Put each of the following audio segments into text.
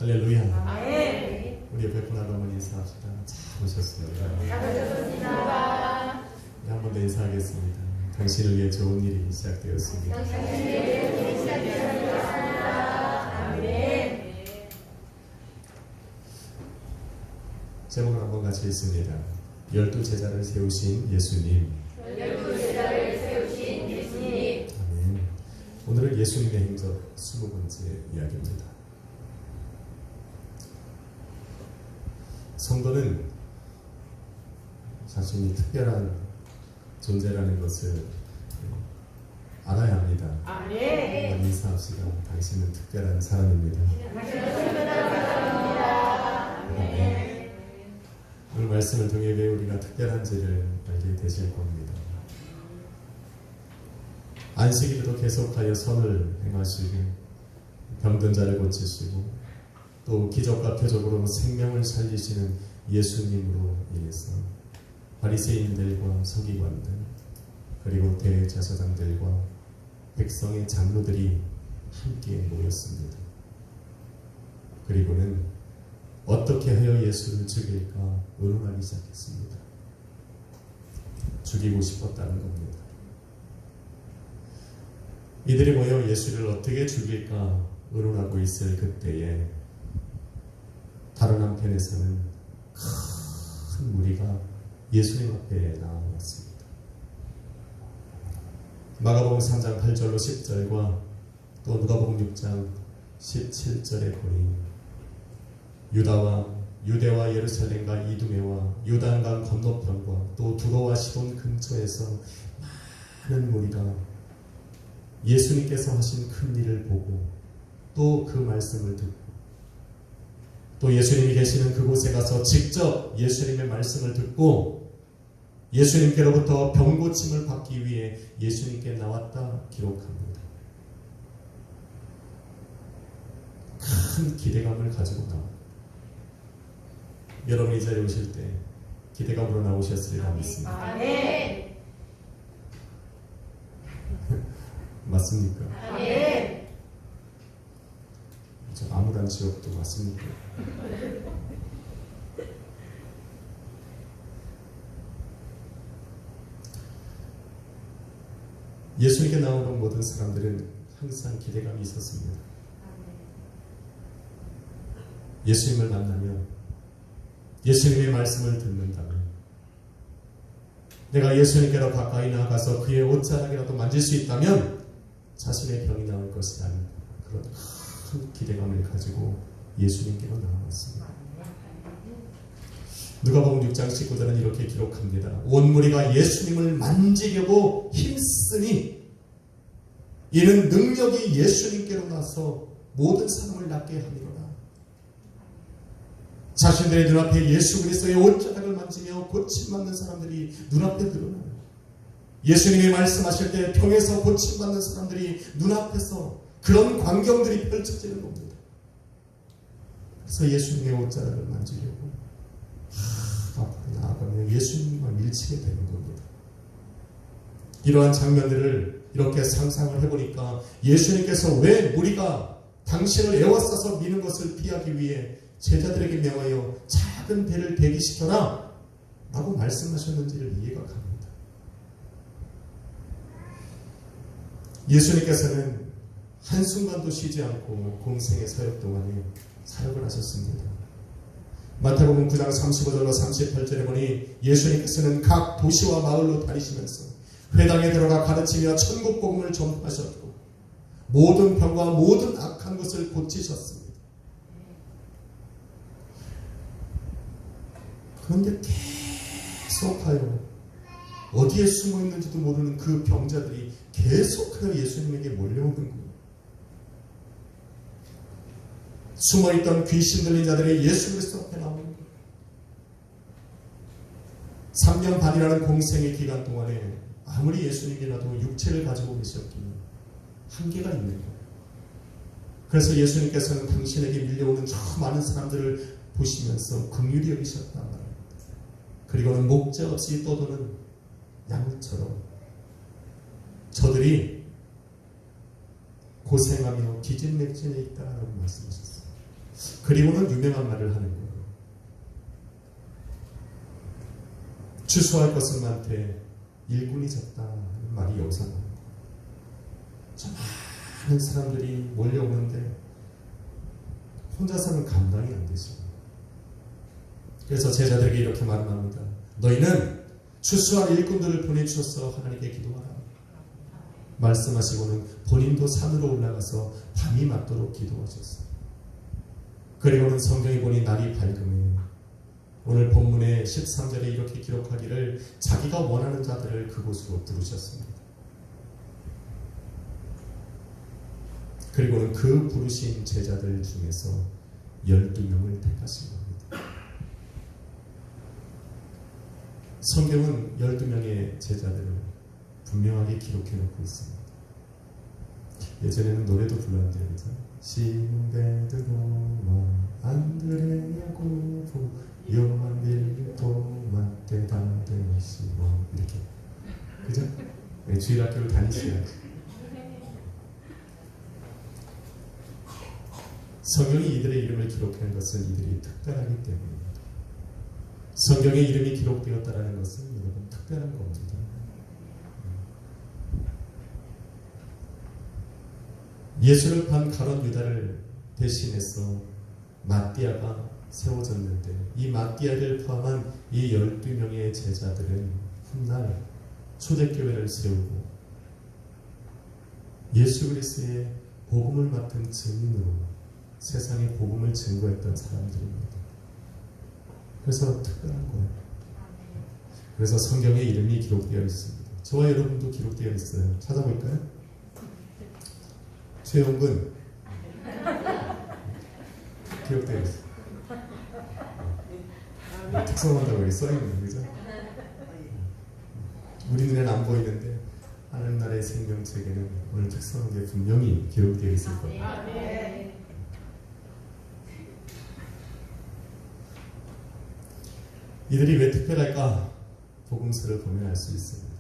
할렐루야. 아멘. 우리 옆에 분하가만 인사합시다. 잘 오셨습니다. 잘 오셨습니다. 네, 한 번 더 인사하겠습니다. 당신을 위해 좋은 일이 시작되었습니다. 아멘. 제목을 한번 같이 읽습니다. 12제자를 세우신 예수님. 12제자를 세우신 예수님. 아멘. 오늘은 예수님의 행적 20번째 이야기입니다. 성도는 자신이 특별한 존재라는 것을 알아야 합니다. 아멘. 인사합시다. 당신은 특별한 사람입니다. 아멘. 오늘 말씀을 통해 왜 우리가 특별한지를 알게 되실 겁니다. 안식일에도 계속하여 선을 행하시고 병든 자를 고치시고 또 기적과 표적으로 생명을 살리시는 예수님으로 인해서 바리새인들과 서기관들 그리고 대제사장들과 백성의 장로들이 함께 모였습니다. 그리고는 어떻게 하여 예수를 죽일까 의논하기 시작했습니다. 죽이고 싶었다는 겁니다. 이들이 모여 예수를 어떻게 죽일까 의논하고 있을 그때에 다른 한편에서는 큰 무리가 예수님 앞에 나왔습니다. 마가복음 3장 8절로 10절과 또 누가복음 6장 17절에 보니 유대와 예루살렘과 이두메와 요단강 건너편과 또 두로와 시돈 근처에서 많은 무리가 예수님께서 하신 큰 일을 보고 또 그 말씀을 듣고 또 예수님이 계시는 그곳에 가서 직접 예수님의 말씀을 듣고 예수님께로부터 병고침을 받기 위해 예수님께 나왔다 기록합니다. 큰 기대감을 가지고 나옵니다. 여러분이 이 자리에 오실 때 기대감으로 나오셨으리라 믿습니다. 아멘. 맞습니까? 아멘. 저 암울한 지역도 맞습니까? 예수님께 나오는 모든 사람들은 항상 기대감이 있었습니다. 예수님을 만나면 예수님의 말씀을 듣는다면 내가 예수님께로 가까이 나아가서 그의 옷자락이라도 만질 수 있다면 자신의 병이 나을 것이라는 그런 큰 기대감을 가지고 예수님께로 나아갔습니다. 누가복음 6장 19절은 이렇게 기록합니다. 온 무리가 예수님을 만지려고 힘쓰니 이는 능력이 예수님께로 나서 모든 사람을 낫게 하리로라. 자신들의 눈앞에 예수 그리스도의 옷자락을 만지며 고침받는 사람들이 눈앞에 드러나요. 예수님이 말씀하실 때 병에서 고침받는 사람들이 눈앞에서 그런 광경들이 펼쳐지는 겁니다. 그래서 예수님의 옷자락을 만지려고 앞으로 나아가며 예수님과 밀치게 되는 겁니다. 이러한 장면들을 이렇게 상상을 해보니까 예수님께서 왜 무리가 당신을 에워싸서 미는 것을 피하기 위해 제자들에게 명하여 작은 배를 대기시켜라 라고 말씀하셨는지를 이해가 갑니다. 예수님께서는 한순간도 쉬지 않고 공생의 사역 동안에 사역을 하셨습니다. 마태복음 9장 35절로 38절에 보니 예수님께서는 각 도시와 마을로 다니시면서 회당에 들어가 가르치며 천국 복음을 전파하셨고 모든 병과 모든 악한 것을 고치셨습니다. 그런데 계속하여 어디에 숨어 있는지도 모르는 그 병자들이 계속하여 예수님에게 몰려오는 거예요. 숨어있던 귀신 들린 자들이 예수 그리스도 앞에 나오는 거예요. 3년 반이라는 공생의 기간 동안에 아무리 예수님이라도 육체를 가지고 계셨기에 한계가 있는 거예요. 그래서 예수님께서는 당신에게 밀려오는 저 많은 사람들을 보시면서 긍휼히 여기셨단 말입니다. 그리고는 목적 없이 떠도는 양처럼 저들이 고생하며 기진맥진에 있다라고 말씀하셨어요. 그리고는 유명한 말을 하는 거예요. 추수할 것은 많되 일꾼이 적다 하는 말이 여기서 나와요. 저 많은 사람들이 몰려오는데 혼자서는 감당이 안 되죠. 그래서 제자들에게 이렇게 말합니다. 너희는 추수할 일꾼들을 보내주셔서 하나님께 기도하라. 말씀하시고는 본인도 산으로 올라가서 밤이 맞도록 기도하셨어요. 그리고는 성경에 보니 날이 밝음에 오늘 본문의 13절에 이렇게 기록하기를 자기가 원하는 자들을 그곳으로 부르셨습니다. 그리고는 그 부르신 제자들 중에서 12명을 택하신 겁니다. 성경은 12명의 제자들을 분명하게 기록해 놓고 있습니다. 예전에는 노래도 불렀는데요. 그죠? 시몬 베드로와 안드레 야고보 요한 빌립보 마태 다데 시몬 이렇게 그죠? 네, 주일학교를 다니셔야지. 성경이 이들의 이름을 기록한 것은 이들이 특별하기 때문입니다. 성경에 이름이 기록되었다는 것은 여러분 특별한 겁니다. 예수를 판 가룟 유다를 대신해서 마띠아가 세워졌는데 이 마띠아를 포함한 이 12명의 제자들은 훗날 초대교회를 세우고 예수 그리스도의 복음을 맡은 증인으로 세상에 복음을 증거했던 사람들입니다. 그래서 특별한 거예요. 그래서 성경에 이름이 기록되어 있습니다. 저와 여러분도 기록되어 있어요. 찾아볼까요? 최영근 기록되어 있어요. 특성한다고 여기 써있는 거죠? 우리 눈에는 안 보이는데 하늘나라의 생명책에는 오늘 특성한 게 분명히 기록되어 있을 거예요. 이들이 왜 특별할까? 복음서를 보면 알 수 있습니다.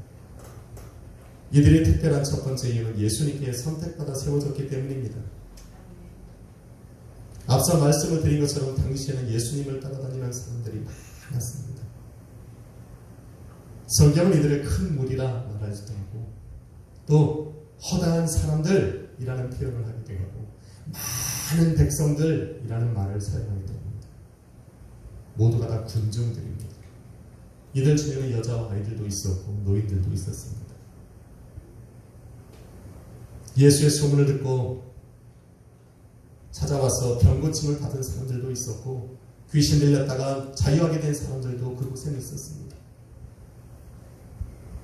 이들이 특별한 첫 번째 이유는 예수님께 선택받아 세워졌기 때문입니다. 앞서 말씀을 드린 것처럼 당시에는 예수님을 따라다니는 사람들이 많았습니다. 성경은 이들을 큰 무리라 말하지도 하고 또 허다한 사람들이라는 표현을 하기도 하고 많은 백성들이라는 말을 사용하기도 합니다. 모두가 다 군중들입니다. 이들 중에는 여자와 아이들도 있었고 노인들도 있었습니다. 예수의 소문을 듣고 찾아와서 병고침을 받은 사람들도 있었고 귀신 들렸다가 자유하게 된 사람들도 그곳에는 있었습니다.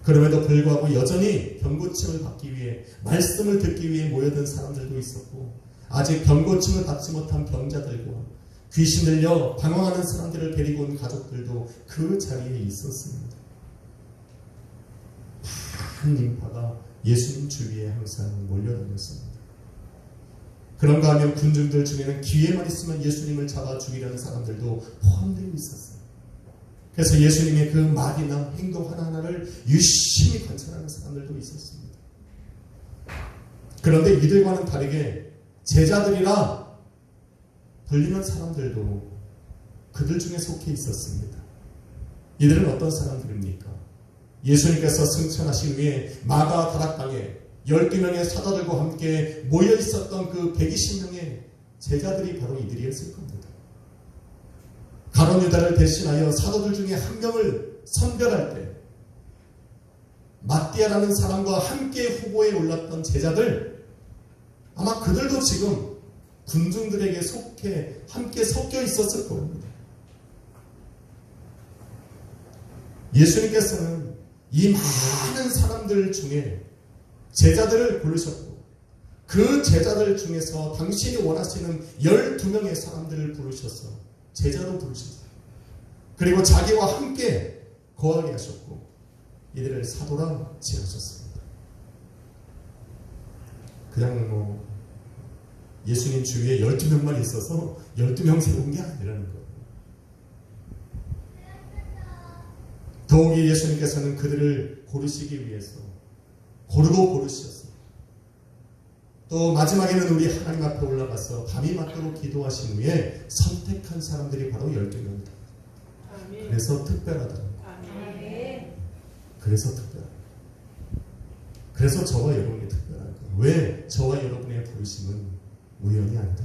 그럼에도 불구하고 여전히 병고침을 받기 위해 말씀을 듣기 위해 모여든 사람들도 있었고 아직 병고침을 받지 못한 병자들과 귀신 들려 방황하는 사람들을 데리고 온 가족들도 그 자리에 있었습니다. 많은 인파가 예수님 주위에 항상 몰려다녔습니다. 그런가 하면 군중들 중에는 기회만 있으면 예수님을 잡아 죽이려는 사람들도 포함되어 있었어요. 그래서 예수님의 그 말이나 행동 하나하나를 유심히 관찰하는 사람들도 있었습니다. 그런데 이들과는 다르게 제자들이라 불리는 사람들도 그들 중에 속해 있었습니다. 이들은 어떤 사람들입니까? 예수님께서 승천하신 후에 마가 다락방에 12명의 사도들과 함께 모여 있었던 그 120명의 제자들이 바로 이들이었을 겁니다. 가룟 유다를 대신하여 사도들 중에 한 명을 선별할 때 마띠아라는 사람과 함께 후보에 올랐던 제자들, 아마 그들도 지금 군중들에게 속해 함께 섞여 있었을 겁니다. 예수님께서는 이 많은 사람들 중에 제자들을 고르셨고 그 제자들 중에서 당신이 원하시는 12명의 사람들을 부르셔서 제자로 부르셨어요. 그리고 자기와 함께 거하게 하셨고 이들을 사도라 지으셨습니다. 그냥 예수님 주위에 12명만 있어서 12명 세운 게 아니라는 거예요. 더욱이 예수님께서는 그들을 고르시기 위해서 고르고 고르셨어요. 또 마지막에는 우리 하나님 앞에 올라가서 밤이 맞도록 기도하신 후에 선택한 사람들이 바로 12명이다. 그래서 특별하다. 그래서 특별하다. 그래서 저와 여러분이 특별한 거예요. 왜 저와 여러분의 부르심은 우연이 아니다.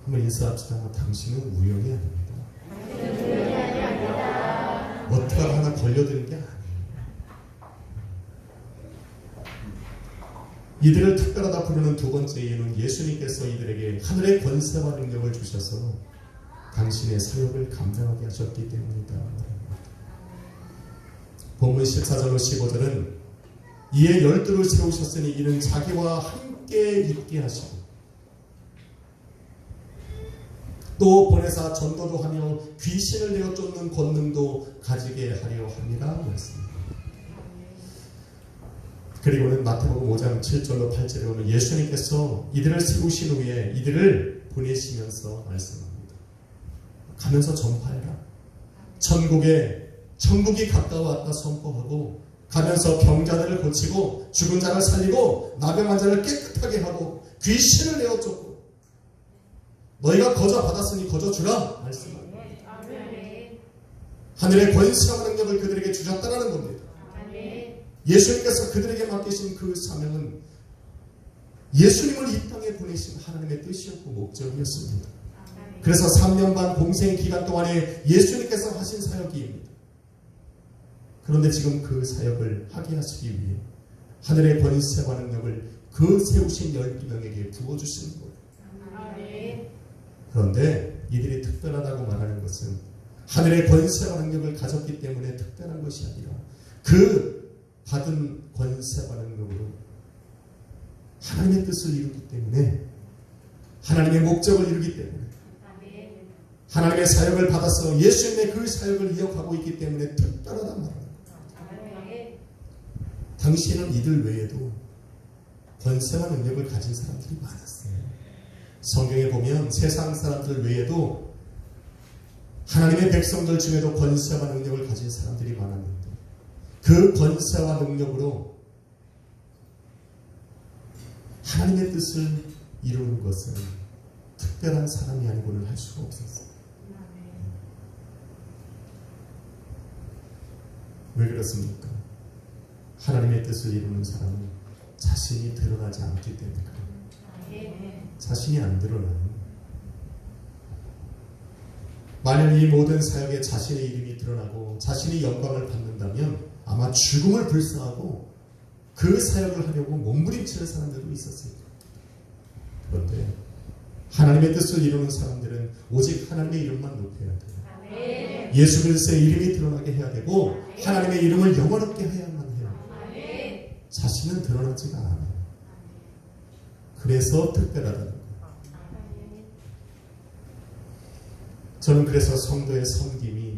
한번 인사합시다. 당신은 우연이 아닙니다. 어떻게 하나 걸려드는 게 아니에요. 이들을 특별하다 부르는 두 번째 이유는 예수님께서 이들에게 하늘의 권세와 능력을 주셔서 당신의 사역을 감당하게 하셨기 때문이다. 본문 14절로 15절은 이에 12를 세우셨으니 이는 자기와 함께 있게 하시고 또 보내사 전도도 하며 귀신을 내어 쫓는 권능도 가지게 하려 함이라 했습니다. 그리고는 마태복음 5장 7절로 8절에 보면 예수님께서 이들을 세우신 후에 이들을 보내시면서 말씀합니다. 가면서 전파해라. 천국이 가까워왔다 선포하고 가면서 병자들을 고치고 죽은 자를 살리고 나병한 자를 깨끗하게 하고 귀신을 내어 쫓고 너희가 거저 받았으니 거저 주라 말씀합니다. 하늘의 권세와 능력을 그들에게 주셨다라는 겁니다. 예수님께서 그들에게 맡기신 그 사명은 예수님을 이 땅에 보내신 하나님의 뜻이었고 목적이었습니다. 그래서 3년 반 공생 기간 동안에 예수님께서 하신 사역입니다. 그런데 지금 그 사역을 하게 하시기 위해 하늘의 권세와 능력을 그 세우신 12명에게 부어주시는 거예요. 그런데 이들이 특별하다고 말하는 것은 하늘의 권세와 능력을 가졌기 때문에 특별한 것이 아니라 그 받은 권세와 능력으로 하나님의 뜻을 이루기 때문에 하나님의 목적을 이루기 때문에 하나님의 사역을 받아서 예수님의 그 사역을 이어가고 있기 때문에 특별하단 말입니다. 당시에는 이들 외에도 권세와 능력을 가진 사람들이 많았어요. 성경에 보면 세상 사람들 외에도 하나님의 백성들 중에도 권세와 능력을 가진 사람들이 많았는데 그 권세와 능력으로 하나님의 뜻을 이루는 것은 특별한 사람이 아니고는 할 수가 없었어요. 왜 그렇습니까? 하나님의 뜻을 이루는 사람은 자신이 드러나지 않기 때문에 그래요. 자신이 안 드러나요. 만약 이 모든 사역에 자신의 이름이 드러나고 자신이 영광을 받는다면 아마 죽음을 불사하고 그 사역을 하려고 몸부림치는 사람들도 있었을 거예요. 그런데 하나님의 뜻을 이루는 사람들은 오직 하나님의 이름만 높여야 돼요. 예수 그리스도의 이름이 드러나게 해야 되고 하나님의 이름을 영원롭게 해야만 해요. 자신은 드러나지가 않아요. 그래서 특별하다는 거예요. 저는 그래서 성도의 섬김이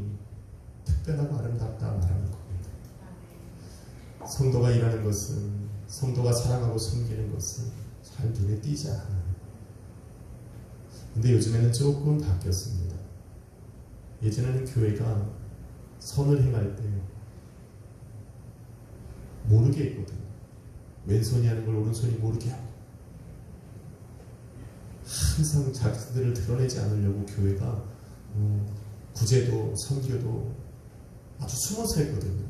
특별하고 아름답다 말하는 겁니다. 성도가 일하는 것은, 성도가 사랑하고 섬기는 것은 잘 눈에 띄지 않아요. 근데 요즘에는 조금 바뀌었습니다. 예전에는 교회가 선을 행할 때 모르게 했거든요. 왼손이 하는 걸 오른손이 모르게 하고 항상 자기들을 드러내지 않으려고 교회가 구제도 선교도 아주 숨어서 했거든요.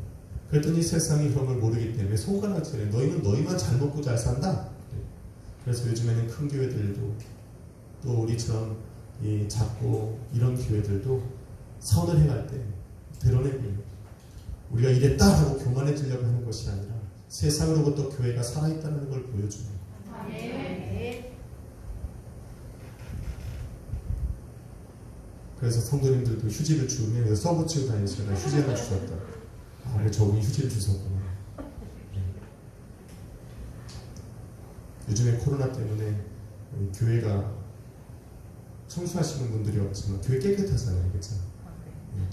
그랬더니 세상이 그런 걸 모르기 때문에 손가락질해. 너희는 너희만 잘 먹고 잘 산다. 그래서 요즘에는 큰 교회들도 또 우리처럼 이 작고 이런 교회들도 선을 행할 때 드러내고 우리가 이랬다 하고 교만해지려고 하는 것이 아니라 세상으로부터 교회가 살아있다는 걸 보여주는 거예요. 그래서 성도님들도 휴지를 주면 써붙이고 다니시거나 휴지 하나 주셨다. 아, 저분이 휴지를 주셨구나. 요즘에 코로나 때문에 교회가 청소하시는 분들이 없지만 교회 깨끗하잖아요. 그렇죠?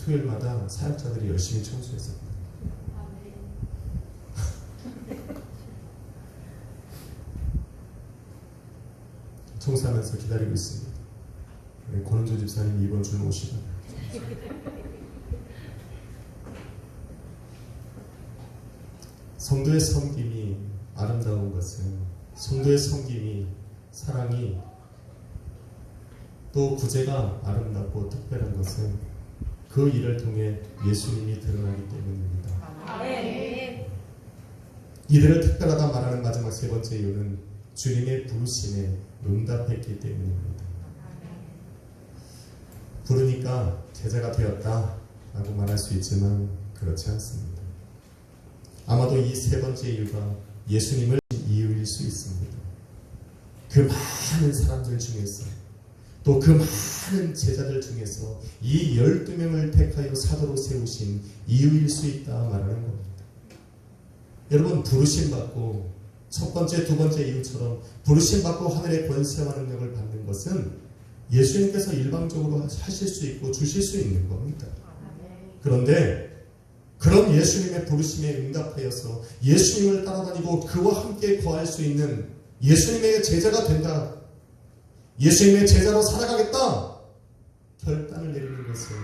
토요일마다 사역자들이 열심히 청소했었거든요. 청소하면서 기다리고 있습니다. 권은조 집사님 이번 주는 오시면 성도의 섬김이 아름다운 것은 성도의 섬김이, 사랑이, 또 구제가 아름답고 특별한 것은 그 일을 통해 예수님이 드러나기 때문입니다. 아멘. 이들을 특별하다 말하는 마지막 세 번째 이유는 주님의 부르심에 응답했기 때문입니다. 부르니까 제자가 되었다 라고 말할 수 있지만 그렇지 않습니다. 아마도 이 세 번째 이유가 예수님을 이유일 수 있습니다. 그 많은 사람들 중에서 또 그 많은 제자들 중에서 이 12명을 택하여 사도로 세우신 이유일 수 있다 말하는 겁니다. 여러분, 부르심받고 첫 번째, 두 번째 이유처럼 부르심받고 하늘의 권세와 능력을 받는 것은 예수님께서 일방적으로 하실 수 있고 주실 수 있는 겁니다. 그런데 그런 예수님의 부르심에 응답하여서 예수님을 따라다니고 그와 함께 거할 수 있는 예수님의 제자가 된다, 예수님의 제자로 살아가겠다 결단을 내리는 것은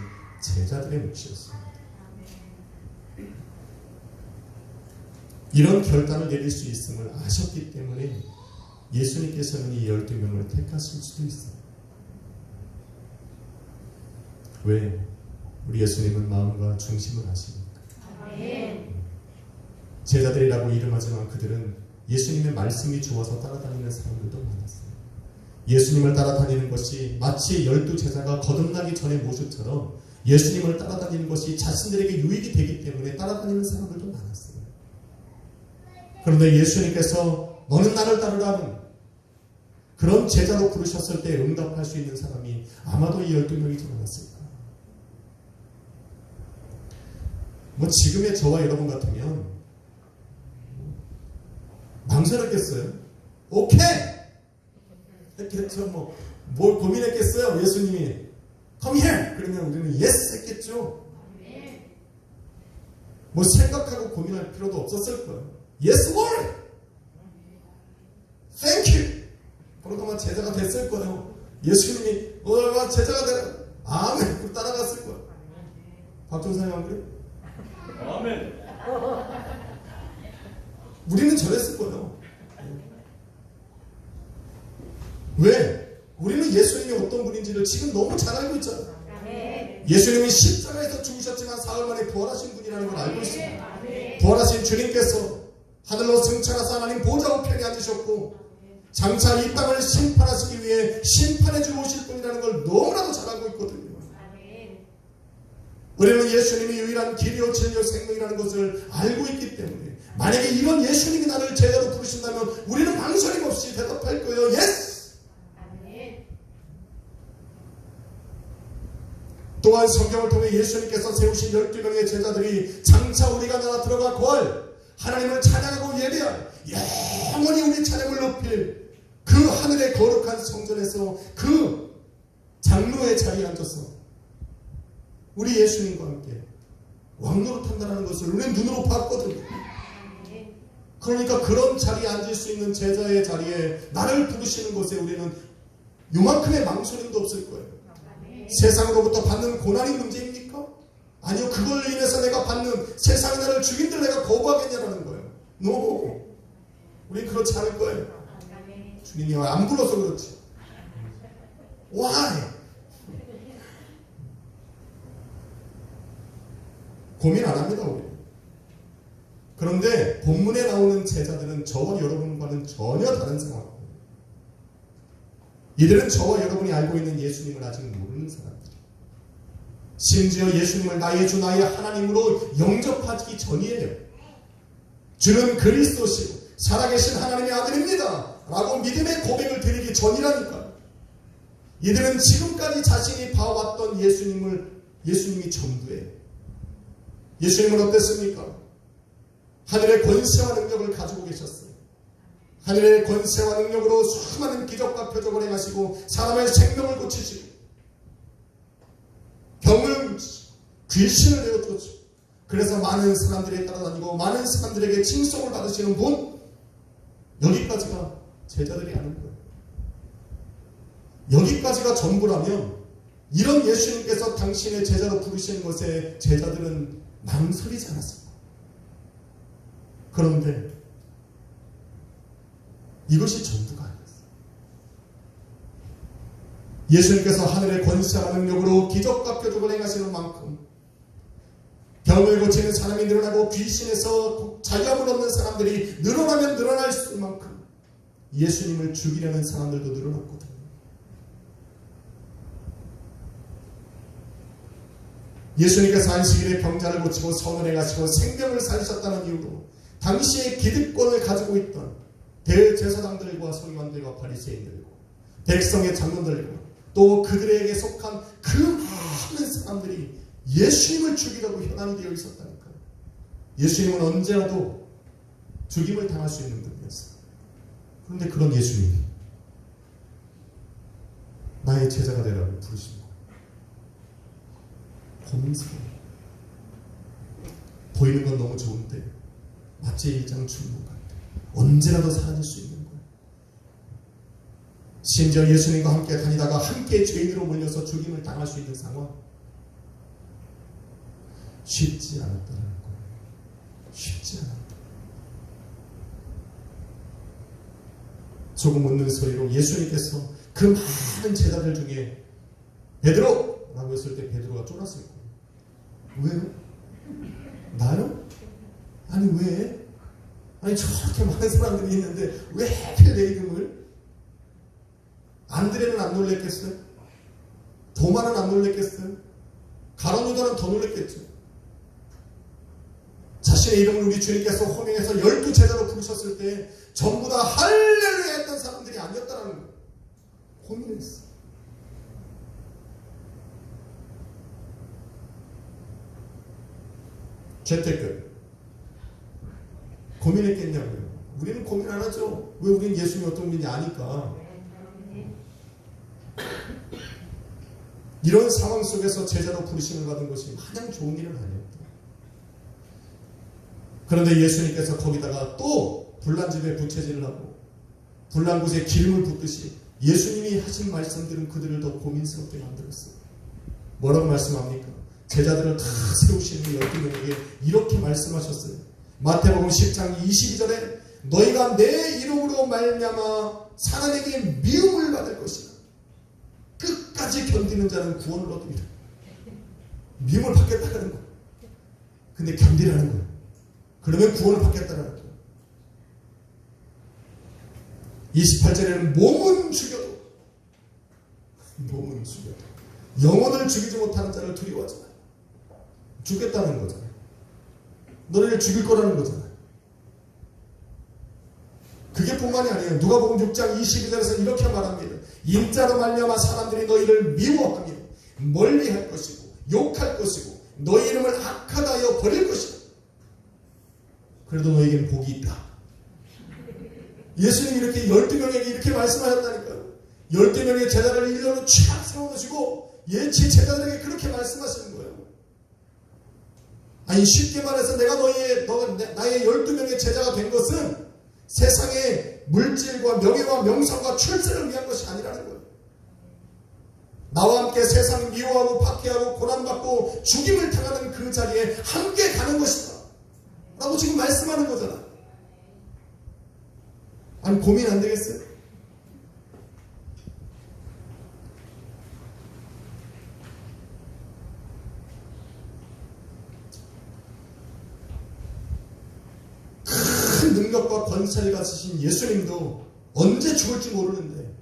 제자들의 몫이었습니다. 이런 결단을 내릴 수 있음을 아셨기 때문에 예수님께서는 이 12명을 택하실 수도 있어요. 왜? 우리 예수님은 마음과 중심을 아십니까? 제자들이라고 이름하지만 그들은 예수님의 말씀이 좋아서 따라다니는 사람들도 많았어요. 예수님을 따라다니는 것이 마치 12제자가 거듭나기 전의 모습처럼 예수님을 따라다니는 것이 자신들에게 유익이 되기 때문에 따라다니는 사람들도 많았어요. 그런데 예수님께서 너는 나를 따르라는 그런 제자로 부르셨을 때 응답할 수 있는 사람이 아마도 이 12명이지 않았을까. 지금의 저와 여러분 같으면 망설였겠어요? 오케이! 했겠죠. 뭘 고민했겠어요? 예수님이 Come here! 그러면 우리는 yes! 했겠죠. 생각하고 고민할 필요도 없었을 거예요. Yes, Lord! Thank you! 그러다만 제자가 됐을 거예요. 예수님이 제자가 되라! 아멘! 그럼 따라갔을 거예요. 박종사님 안 그래요? 아멘. 우리는 저랬을 거예요. 왜? 우리는 예수님이 어떤 분인지를 지금 너무 잘 알고 있잖아요. 예수님이 십자가에서 죽으셨지만 사흘 만에 부활하신 분이라는 걸 알고 있습니다. 부활하신 주님께서 하늘로 승천하사 하나님 보좌 우편에 앉으셨고 장차 이 땅을 심판하시기 위해 심판해 주고 오실 분이라는 걸 너무나도 잘 알고 있거든요. 우리는 예수님이 유일한 길이요 진리요 생명이라는 것을 알고 있기 때문에 만약에 이런 예수님이 나를 제자로 부르신다면 우리는 망설임 없이 대답할 거예요. 예스! 또한 성경을 통해 예수님께서 세우신 12명의 제자들이 장차 우리가 나라 들어가 거할 하나님을 찬양하고 예배할 영원히 우리 찬양을 높일 그 하늘의 거룩한 성전에서 그 장로의 자리에 앉아서 우리 예수님과 함께 왕노릇한다는 것을 우리는 눈으로 봤거든요. 그러니까 그런 자리에 앉을 수 있는 제자의 자리에 나를 부르시는 것에 우리는 요만큼의 망설임도 없을 거예요. 세상으로부터 받는 고난이 문제입니까? 아니요, 그걸 인해서 내가 받는 세상이 나를 죽인들 내가 거부하겠냐라는 거예요. No. 우린 그렇지 않을 거예요. 주님이 안 불러서 그렇지. Why? 고민 안 합니다, 우리. 그런데 본문에 나오는 제자들은 저와 여러분과는 전혀 다른 상황입니다. 이들은 저와 여러분이 알고 있는 예수님을 아직 모르는 사람들이에요. 심지어 예수님을 나의 주 나의 하나님으로 영접하기 전이에요. 주는 그리스도시고 살아계신 하나님의 아들입니다 라고 믿음의 고백을 드리기 전이라니까요. 이들은 지금까지 자신이 봐왔던 예수님이 전부예요. 예수님은 어땠습니까? 하늘의 권세와 능력을 가지고 계셨어요. 하늘의 권세와 능력으로 수많은 기적과 표적을 행하시고 사람의 생명을 고치시고 병을 귀신을 내어주었죠. 그래서 많은 사람들이 따라다니고 많은 사람들에게 칭송을 받으시는 분, 여기까지가 제자들이 아는 거예요. 여기까지가 전부라면 이런 예수님께서 당신의 제자로 부르시는 것에 제자들은 망설이지 않았습니다. 그런데 이것이 전부가 아니었어요. 예수님께서 하늘의 권세와 능력으로 기적과 표적을 행하시는 만큼 병을 고치는 사람이 늘어나고 귀신에서 자유함을 얻는 사람들이 늘어나면 늘어날 만큼 예수님을 죽이려는 사람들도 늘어났거든요. 예수님께서 안식일에 병자를 고치고 선을 행하시고 생명을 살리셨다는 이유로 당시의 기득권을 가지고 있던 대제사장들과 서기관들과 바리새인들과 백성의 장로들과 또 그들에게 속한 그 많은 사람들이 예수님을 죽이려고 현안이 되어 있었다니까요. 예수님은 언제라도 죽임을 당할 수 있는 분이었어요. 그런데 그런 예수님이 나의 제자가 되라고 부르신 거예요. 고민스러워. 보이는 건 너무 좋은데 마치 1장 중문 같아. 언제라도 사라질 수 있는 거예요. 심지어 예수님과 함께 다니다가 함께 죄인으로 몰려서 죽임을 당할 수 있는 상황. 쉽지 않았다는 거예요. 쉽지 않았다. 조금 웃는 소리로 예수님께서 그 많은 제자들 중에 베드로! 라고 했을 때 베드로가 쫄았을 거예요. 왜요? 나요? 아니 왜? 아니 저렇게 많은 사람들이 있는데 왜 하필 내 이름을? 안드레는 안 놀랬겠어요? 도마는 안 놀랬겠어요? 가룟 유다는 더 놀랬겠죠. 자신의 이름을 우리 주님께서 호명해서 12제자로 부르셨을 때 전부 다 할렐루야 했던 사람들이 아니었다는 거예요. 고민했어. 재테크 고민했겠냐고요. 우리는 고민 안 하죠. 왜? 우리는 예수님이 어떤 분인지 아니까. 이런 상황 속에서 제자로 부르심을 받은 것이 마냥 좋은 일은 아니었다. 그런데 예수님께서 거기다가 또 불난 집에 부채질을 하고 불난 곳에 기름을 붓듯이 예수님이 하신 말씀들은 그들을 더 고민스럽게 만들었어요. 뭐라고 말씀합니까? 제자들을 다 세우시는 12명에게 이렇게 말씀하셨어요. 마태복음 10장 22절에 너희가 내 이름으로 말미암아 사람에게 미움을 받을 것이다. 끝까지 견디는 자는 구원을 얻으리라. 미움을 받겠다는 거예요. 근데 견디라는 거예요. 그러면 구원을 받겠다는 거예요. 28절에는 몸은 죽여도 영혼을 죽이지 못하는 자를 두려워하지 마라. 죽겠다는 거잖아요. 너네를 죽일 거라는 거잖아요. 그게 뿐만이 아니에요. 누가복음 6장 22절에서 이렇게 말합니다. 인자로 말미암아 사람들이 너희를 미워하며 멀리할 것이고 욕할 것이고 너희 이름을 악하다 하여 버릴 것이다. 그래도 너희에게는 복이 있다. 예수님이 이렇게 12명에게 이렇게 말씀하셨다니까요. 12명의 제자를 일렬로 쫙 세워놓으시고 예치 제자들에게 그렇게 말씀하시는 거예요. 아니 쉽게 말해서 내가 나의 12명의 제자가 된 것은 세상의 물질과 명예와 명성과 출세를 위한 것이 아니라는 거예요. 나와 함께 세상을 미워하고 박해하고 고난받고 죽임을 당하는 그 자리에 함께 가는 것이다 라고 지금 말씀하는 거잖아. 아니 고민 안 되겠어요? 큰 능력과 권세를 가지신 예수님도 언제 죽을지 모르는데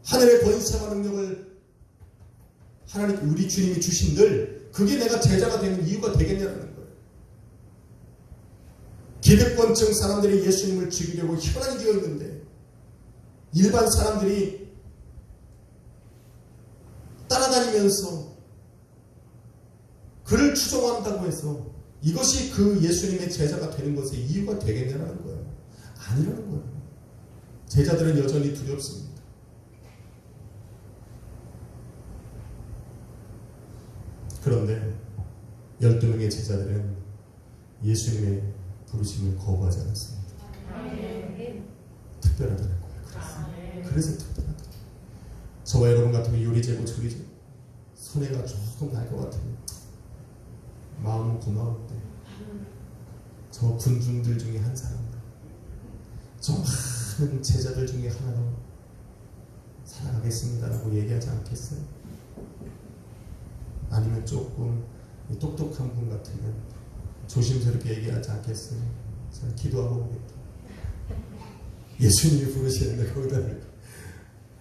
하늘의 권세와 능력을 하나님 우리 주님이 주신들 그게 내가 제자가 되는 이유가 되겠냐는 거예요. 기득권층 사람들이 예수님을 죽이려고 현안이 되어 있는데 일반 사람들이 따라다니면서 그를 추종한다고 해서 이것이 그 예수님의 제자가 되는 것의 이유가 되겠냐는 거예요. 아니라는 거예요. 제자들은 여전히 두렵습니다. 그런데 12명의 제자들은 예수님의 부르심을 거부하지 않았습니다. 특별하다는 거예요. 그래서 특별하다. 저와 여러분 같으면 요리제고 조리제고 손해가 조금 날 것 같으면 마음은 고마운데 저 군중들 중에 한 사람 저 많은 제자들 중에 하나로 살아가겠습니다라고 얘기하지 않겠어요? 아니면 조금 똑똑한 분 같으면 조심스럽게 얘기하지 않겠어요? 자, 기도하고 오겠다. 예수님이 부르시는데 거기다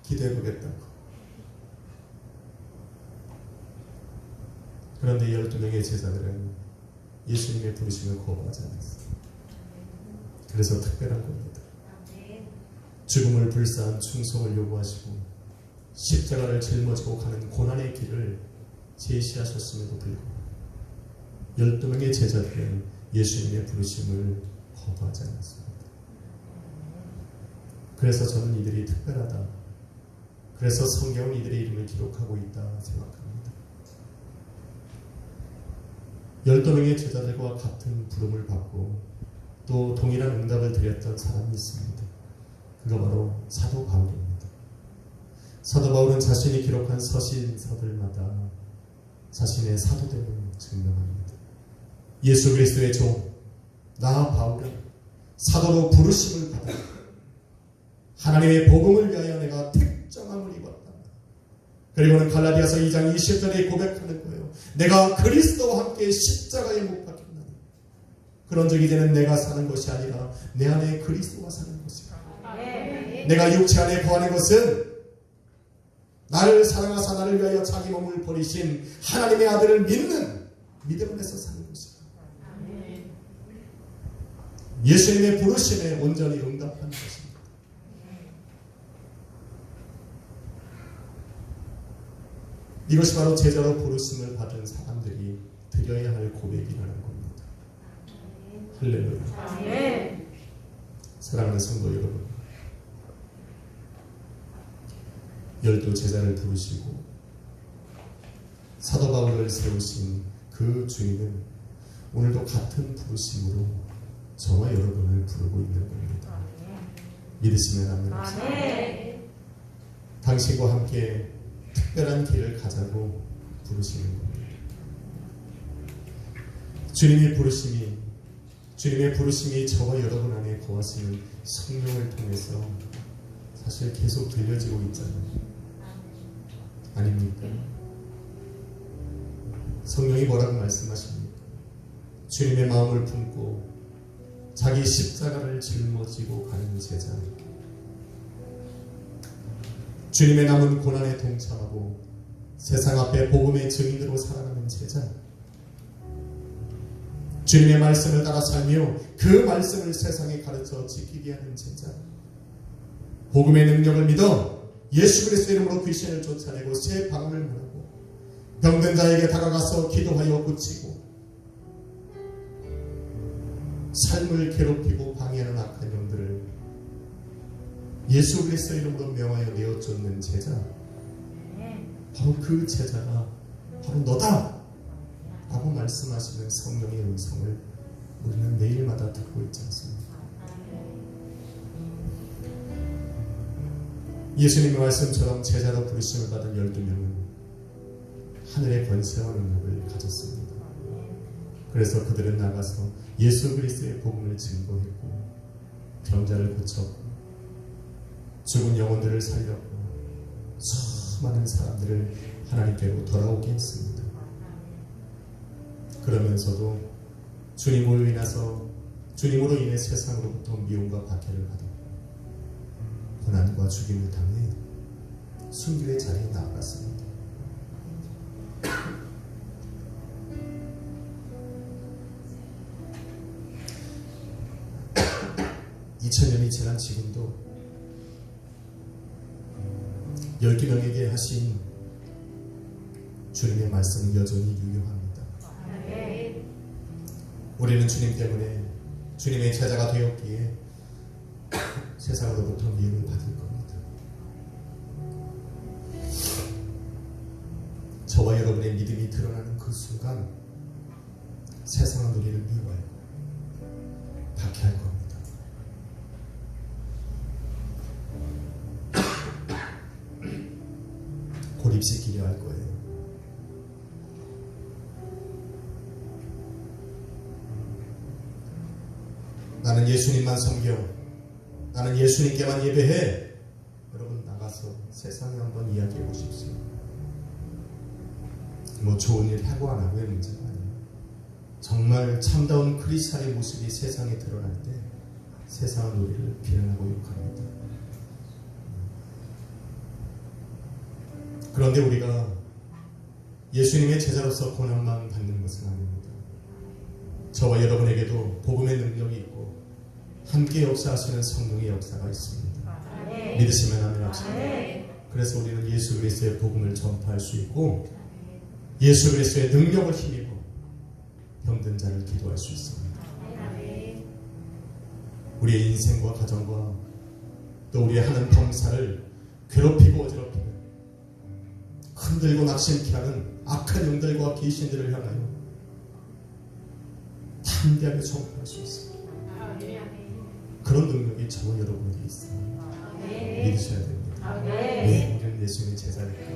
기도해 보겠다고. 그런데 12명의 제자들은 예수님의 부르심을 거부하지 않았어요. 그래서 특별한 겁니다. 죽음을 불사한 충성을 요구하시고 십자가를 짊어지고 가는 고난의 길을 제시하셨음에도 불구하고 12명의 제자들은 예수님의 부르심을 거부하지 않았습니다. 그래서 저는 이들이 특별하다. 그래서 성경은 이들의 이름을 기록하고 있다 생각합니다. 12명의 제자들과 같은 부름을 받고 또 동일한 응답을 드렸던 사람이 있습니다. 그가 바로 사도 바울입니다. 사도 바울은 자신이 기록한 서신서들마다 자신의 사도됨을 증명합니다. 예수 그리스도의 종, 나 바울은 사도로 부르심을 받아 하나님의 복음을 위하여 내가 택정함을 입었다. 그리고는 갈라디아서 2장 20절에 고백하는 거예요. 내가 그리스도와 함께 십자가에 못 박혔나니 그런즉 이제는 내가 사는 것이 아니라 내 안에 그리스도가 사는 것이다. 내가 육체 안에 거하는 것은 나를 사랑하사 나를 위하여 자기 몸을 버리신 하나님의 아들을 믿는 믿음 안에서 사는 것이다. 예수님의 부르심에 온전히 응답하는 것입니다. 이것이 바로 제자로 부르심을 받은 사람들이 드려야 할 고백이라는 겁니다. 할렐루야. 사랑하는 성도 여러분, 12 제자를 부르시고 사도 바울을 세우신 그 주인은 오늘도 같은 부르심으로 저와 여러분을 부르고 있는 겁니다. 믿으시면 아멘. 당신과 함께 특별한 길을 가자고 부르시는 겁니다. 주님의 부르심이 저와 여러분 안에 거하시는 성령을 통해서 사실 계속 들려지고 있잖아요. 아닙니까? 성령이 뭐라고 말씀하십니까? 주님의 마음을 품고 자기 십자가를 짊어지고 가는 제자, 주님의 남은 고난에 동참하고 세상 앞에 복음의 증인으로 살아가는 제자, 주님의 말씀을 따라 살며 그 말씀을 세상에 가르쳐 지키게 하는 제자, 복음의 능력을 믿어 예수 그리스도의 이름으로 귀신을 쫓아내고 새 방언을 말하고 병든 자에게 다가가서 기도하여 고치고 삶을 괴롭히고 방해하는 악한 영들을 예수 그리스도의 이름으로 명하여 내어쫓는 제자, 바로 그 제자가 바로 너다 라고 말씀하시는 성령의 음성을 우리는 매일마다 듣고 있지 않습니까? 예수님의 말씀처럼 제자로 부르심을 받은 12명은 하늘의 권세와 능력을 가졌습니다. 그래서 그들은 나가서 예수 그리스도의 복음을 증거했고 병자를 고쳤고 죽은 영혼들을 살렸고 수많은 사람들을 하나님께로 돌아오게 했습니다. 그러면서도 주님으로 인해 세상으로부터 미움과 박해를 받았고 고난과 죽임을 당해 순교의 자리에 나아갔습니다. 2000년이 지난 지금도 12명에게 하신 주님의 말씀은 여전히 유효합니다. 우리는 주님 때문에 주님의 제자가 되었기에 세상으로부터 미움을 받을 겁니다. 저와 여러분의 믿음이 드러나는 그 순간 세상은 우리를 미워해요. 박해할 겁니다. 고립시키려 할 거예요. 나는 예수님만 섬겨, 나는 예수님께만 예배해. 여러분 나가서 세상에 한번 이야기해 보십시오. 뭐 좋은 일 하고 안 하고의 문제가 아니에요. 정말 참다운 크리스찬의 모습이 세상에 드러날 때 세상은 우리를 비난하고 욕합니다. 그런데 우리가 예수님의 제자로서 고난만 받는 것은 아닙니다. 저와 여러분에게도 복음의 능력이 있고 함께 역사하시는 성령의 역사가 있습니다. 믿으시면 아멘 합시다. 그래서 우리는 예수 그리스도의 복음을 전파할 수 있고 예수 그리스도의 능력을 힘입어 병든 자를 기도할 수 있습니다. 우리의 인생과 가정과 또 우리의 하는 범사를 괴롭히고 어지럽히는 흔들고 낙심케 하는 악한 영들과 귀신들을 향하여 담대하게 선포할 수 있습니다. 그런 능력이 저와 여러분에게 있습니다. 믿으셔야 됩니다. 우리는 예수님의 제자니까.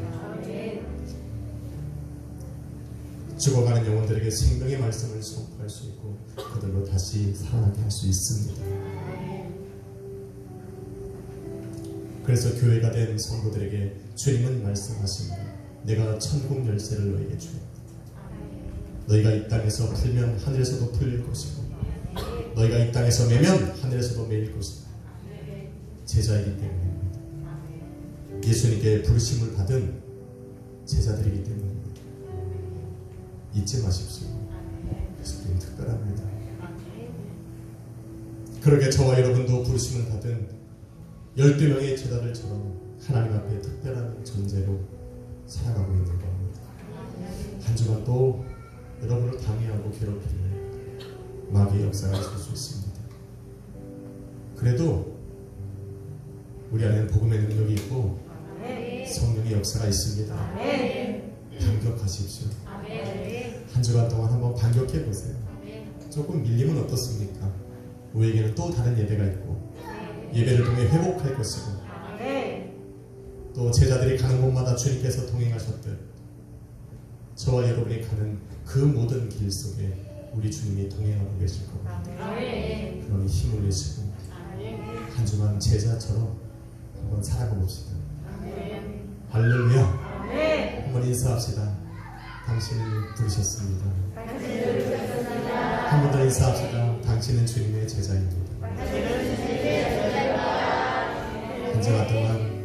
죽어가는 영혼들에게 생명의 말씀을 선포할 수 있고 그들로 다시 살아나게 할 수 있습니다. 그래서 교회가 된 성도들에게 주님은 말씀하십니다. 내가 천국 열쇠를 너에게 주겠다. 너희가 이 땅에서 풀면 하늘에서도 풀릴 것이고 너희가 이 땅에서 매면 하늘에서도 매일 것이다. 제자이기 때문입니다. 예수님께 부르심을 받은 제자들이기 때문입니다. 잊지 마십시오. 예수님 특별합니다. 그러게 저와 여러분도 부르심을 받은 12명의 제자들처럼 하나님 앞에 특별한 존재로 살아가고 있는 겁니다. 한 주간 또 여러분을 방해하고 괴롭히는 마귀의 역사가 있을 수 있습니다. 그래도 우리 안에는 복음의 능력이 있고 성령의 역사가 있습니다. 반격하십시오. 한 주간 동안 한번 반격해 보세요. 조금 밀리면 어떻습니까? 우리에게는 또 다른 예배가 있고 예배를 통해 회복할 것이고 또 제자들이 가는 곳마다 주님께서 동행하셨듯 저와 여러분이 가는 그 모든 길 속에 우리 주님이 동행하고 계실 겁니다. 그러니 힘을 내시고 한 주간 제자처럼 한번 살아가 봅시다. 할렐루야. 한번 인사합시다. 당신을 부르셨습니다. 한 번 더 인사합시다. 당신은 주님의 제자입니다. 한 주간 동안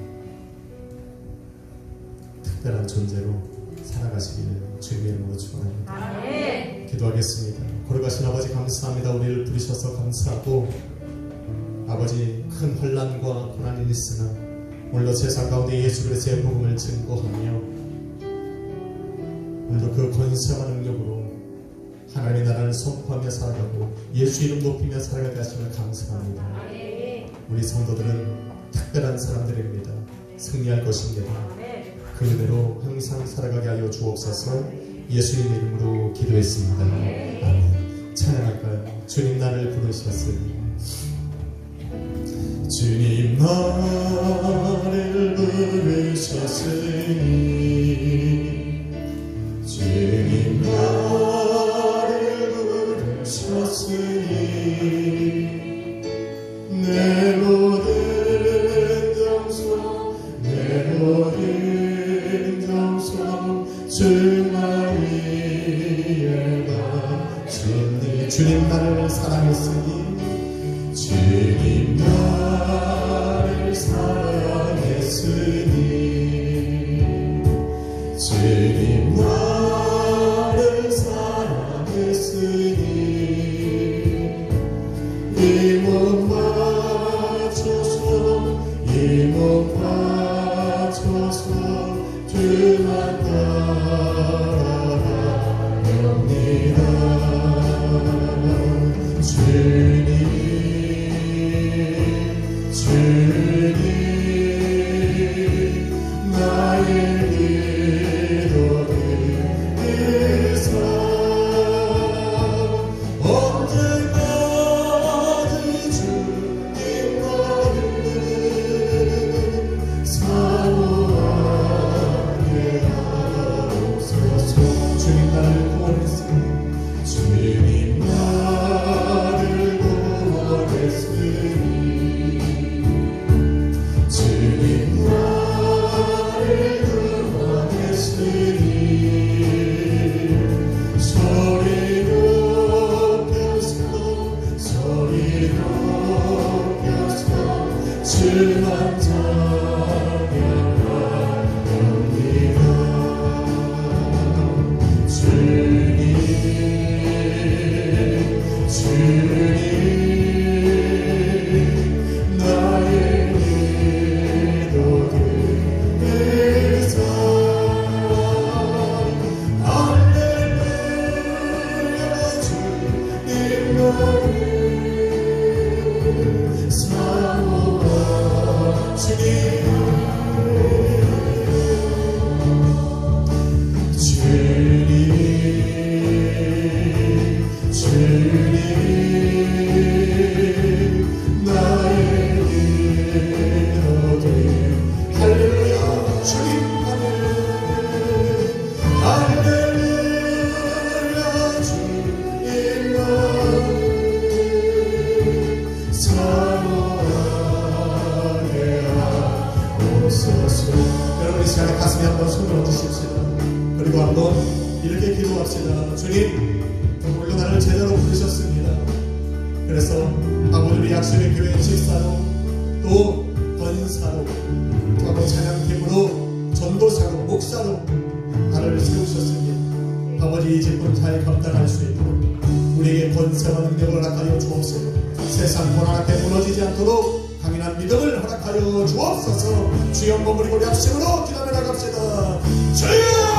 특별한 존재로 살아가시기를 주님의 이름으로 축원합니다. 기도하겠습니다. 걸어가신 아버지 감사합니다. 우리를 부르셔서 감사하고 아버지 큰 혼란과 고난이 있으나 오늘도 세상 가운데 예수 그리스도의 복음을 증거하며 오늘도 그 권세와 능력으로 하나님의 나라를 선포하며 살아가고 예수 이름 높이며 살아가게 하심을 감사합니다. 우리 성도들은 특별한 사람들입니다. 승리할 것입니다. 그 은혜로 항상 살아가게 하여 주옵소서. 예수님 이름으로 기도했습니다. 아멘. 찬양할까요? 주님 나를 부르셨으니 주님 나를 부르셨으니 주님 나를 부르셨으니 내 모든 정성 내 모든 정성 주만 위에 바치니 주님 나를 사랑했으니 주님 나를 사랑했으니 주님 나를 사랑했으니 이 몸 바쳐서 이 몸 바쳐서 주만 따라갑니다. 주님 나의 기도를 들으사 언제까지 주님 나를 사모하게 하옵소서. 주님 나를 구원했으니 주님 나를 구원했으니 주만 찬양합니다. 주님 주님 나의 기도들 의사 할렐루야 주님 나를 사모하 주님 주님 나의 기도들 할렐루야 주님 할렐루야 주님 사모하게 하옵소서. 여러분 이 시간에 가슴에 한번 손을 얹으십시다. 그리고 한번 이렇게 기도합시다. 주님 오늘도 나를 제대로 부르셨습니다. 그래서 아버지의 약속의 교회 집사로 또 권사로 또 한번 찬양팀으로 전도사로 목사로 나를 세우셨습니다. 아버지 이 집은 잘 감당할 수 있도록 우리에게 권세와 능력을 허락하여 주옵소서. 세상 고난 앞에 무너지지 않도록 강인한 믿음을 허락하여 주옵소서. 주여 머무리고 약심으로 기도해 나갑시다. 주여